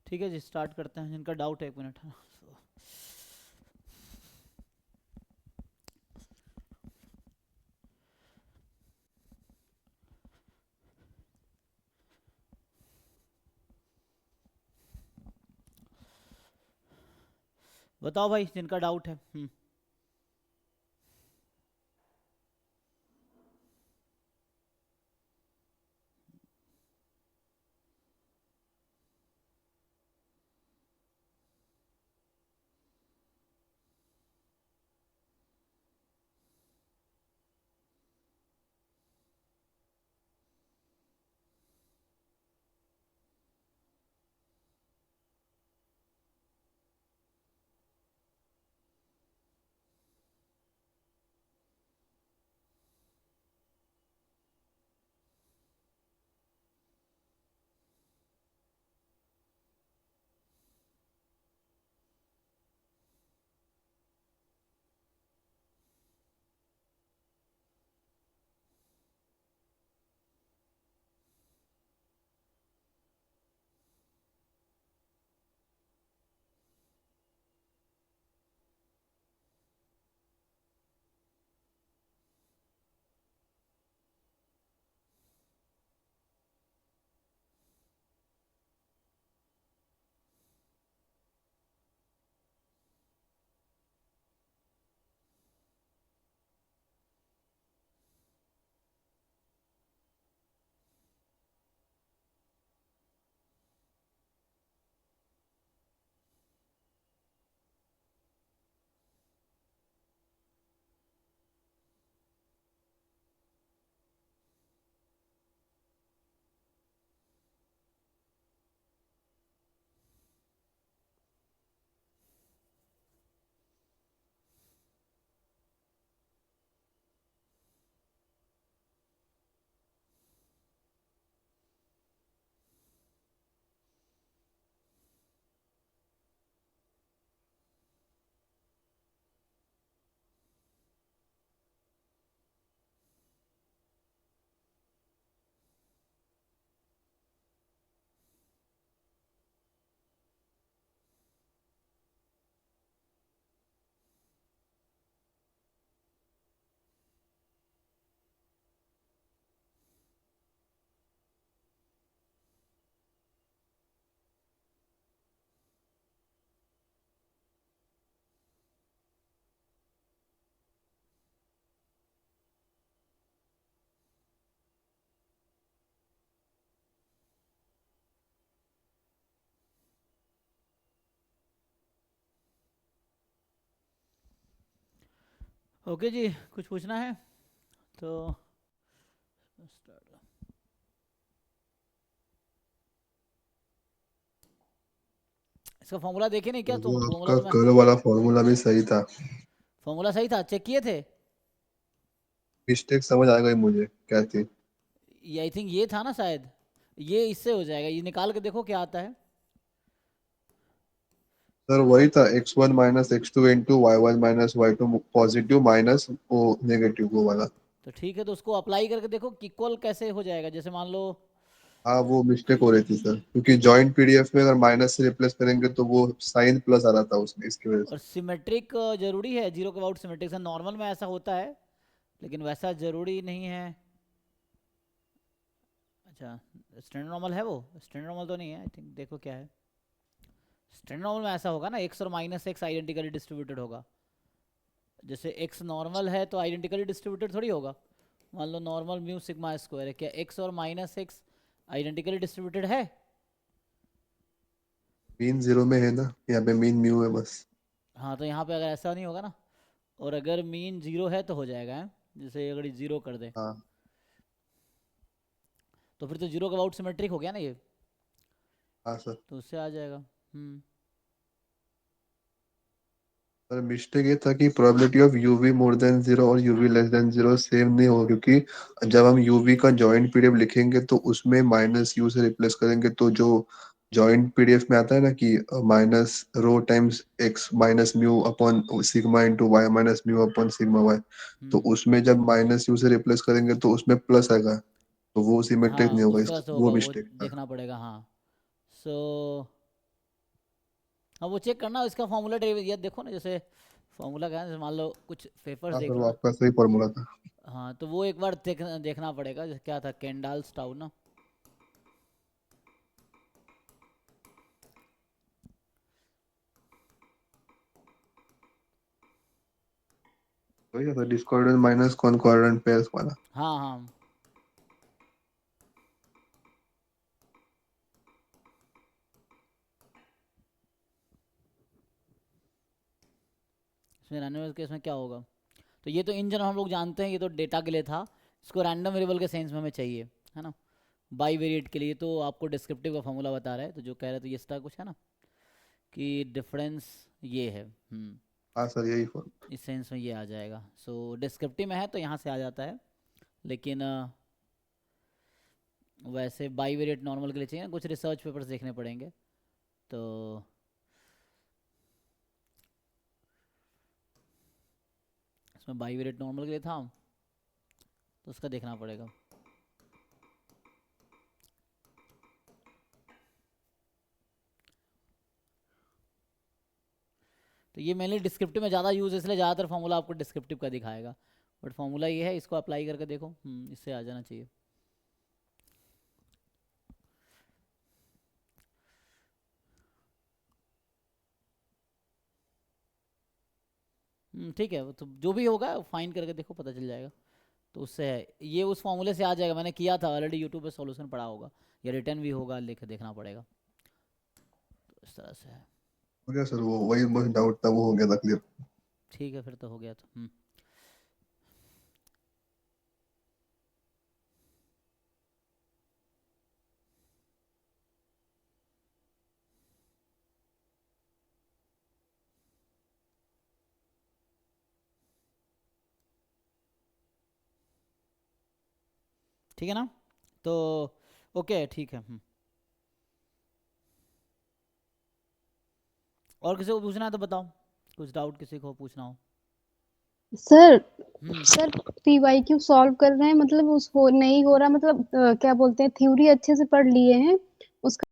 ठीक है जी, स्टार्ट करते हैं। जिनका डाउट है, एक मिनट। हाँ, बताओ भाई, जिनका डाउट है। ओके जी, कुछ पूछना है तो start। इसका फॉर्मूला देखे नहीं क्या वो तुम? फॉर्मूला आपका तो मैं, कल वाला फॉर्मूला भी सही था। फॉर्मूला सही था, चेक किए थे। मिस्टेक समझ आ गई मुझे क्या थी। ये आई थिंक ये था ना शायद। ये इससे हो जाएगा, ये निकाल के देखो क्या आता है। सर वही था, x1 - x2 into y1 - y2 positive minus वो नेगेटिव वो वाला। तो ठीक है, तो उसको अप्लाई करके देखो कि इक्वल कैसे हो जाएगा। जैसे मान लो, हाँ वो मिस्टेक हो रही थी सर, क्योंकि जॉइंट पीडीएफ में अगर माइनस से रिप्लेस करेंगे तो वो साइन प्लस आ रहा था उसमें, इसकी वजह और से। सिमेट्रिक जरूरी है, जीरो के अबाउट सिमेट्रिक से नॉर्मल में ऐसा होता है, लेकिन वैसा जरूरी नहीं है। अच्छा, स्टैंडर्ड नॉर्मल है वो? स्टैंडर्ड नॉर्मल तो नहीं है आई थिंक, देखो क्या है। स्टैंडर्ड नॉर्मल में ऐसा होगा ना, एक्स और माइनस एक्स आइडेंटिकली डिस्ट्रीब्यूटेड होगा। जैसे एक्स नॉर्मल है तो आइडेंटिकली डिस्ट्रीब्यूटेड थोड़ी होगा। मान लो नॉर्मल म्यू सिग्मा स्क्वायर है, क्या एक्स और माइनस एक्स आइडेंटिकली डिस्ट्रीब्यूटेड है? मीन जीरो में है ना, यहाँ पे मीन म्यू है बस। हाँ, तो यहाँ पे अगर ऐसा नहीं होगा ना, और अगर मीन जीरो है तो हो जाएगा है। जैसे अगर जीरो कर दे, हाँ। तो फिर तो जीरो का अबाउट सिमेट्रिक हो गया ना ये। हाँ सर। तो उससे आ जाएगा। सर मिस्टेक ये था कि probability of UV more than zero और UV less than zero same नहीं होगा, क्योंकि जब हम यूवी का जॉइंट पीडीएफ लिखेंगे तो उसमें माइनस यू से रिप्लेस करेंगे, तो जो जॉइंट पीडीएफ में आता है ना कि minus rho times x minus mu upon sigma into y minus mu upon sigma y, तो हम्म। उसमें जब माइनस यू से रिप्लेस करेंगे तो उसमें प्लस आएगा, तो वो सिमेट्रिक हाँ, नहीं वो होगा, प्लस वो होगा, वो मिस्टेक था। देखना पड़ेगा। हाँ। सो हाँ वो चेक करना इसका फॉर्मूला ये देखो ना, जैसे फॉर्मूला क्या है, जैसे मान लो कुछ पेपर्स हाँ देख सर, लो वो ना। आपका सही फॉर्मूला था। हाँ तो वो एक बार देखना पड़ेगा, जैसे क्या था, केंडाल्स टाउ ना। वही है sir, discordant minus concordant pairs वाला। हाँ हाँ, इसमें रैंडम केस में क्या होगा, तो ये तो इन जनरल हम लोग जानते हैं, ये तो डेटा के लिए था। इसको रैंडम वेरिएबल के सेंस में हमें चाहिए, है ना। बाई वेरिएट के लिए तो आपको डिस्क्रिप्टिव का फॉर्मूला बता रहा है, तो जो कह रहे थे ये इसका कुछ है ना, कि डिफरेंस ये है। हाँ सर, यही फॉर्मूला। इस सेंस में ये आ जाएगा। सो डिस्क्रिप्टिव में है तो यहाँ से आ जाता है, लेकिन वैसे बाई वेरिएट नॉर्मल के लिए चाहिए ना, कुछ रिसर्च पेपर्स देखने पड़ेंगे। तो इसमें बाई वेरिएट नॉर्मल के लिए था, तो उसका देखना पड़ेगा। तो ये मेनली डिस्क्रिप्टिव में ज़्यादा यूज़ है, इसलिए ज़्यादातर फॉर्मूला आपको डिस्क्रिप्टिव का दिखाएगा। बट फॉर्मूला ये है, इसको अप्लाई करके देखो, इससे आ जाना चाहिए। ठीक है, वो तो जो भी होगा फाइंड करके देखो, पता चल जाएगा। तो उससे है, ये उस फॉर्मूले से आ जाएगा, मैंने किया था ऑलरेडी, यूट्यूब पे सॉल्यूशन पड़ा होगा, या रिटर्न भी होगा, लिख देखना पड़ेगा। तो इस तरह से है। हो गया सर, वो वही बस डाउट था, वो हो गया था क्लियर। ठीक है, फिर तो हो गया तो ठीक है ना। तो ओके, ठीक है। और किसी को पूछना है तो बताओ, कुछ डाउट किसी को पूछना हो। सर हम्म सर पीवाईक्यू सॉल्व कर रहे हैं, मतलब उस हो नहीं हो रहा, मतलब क्या बोलते हैं, थ्योरी अच्छे से पढ़ लिए हैं, उसका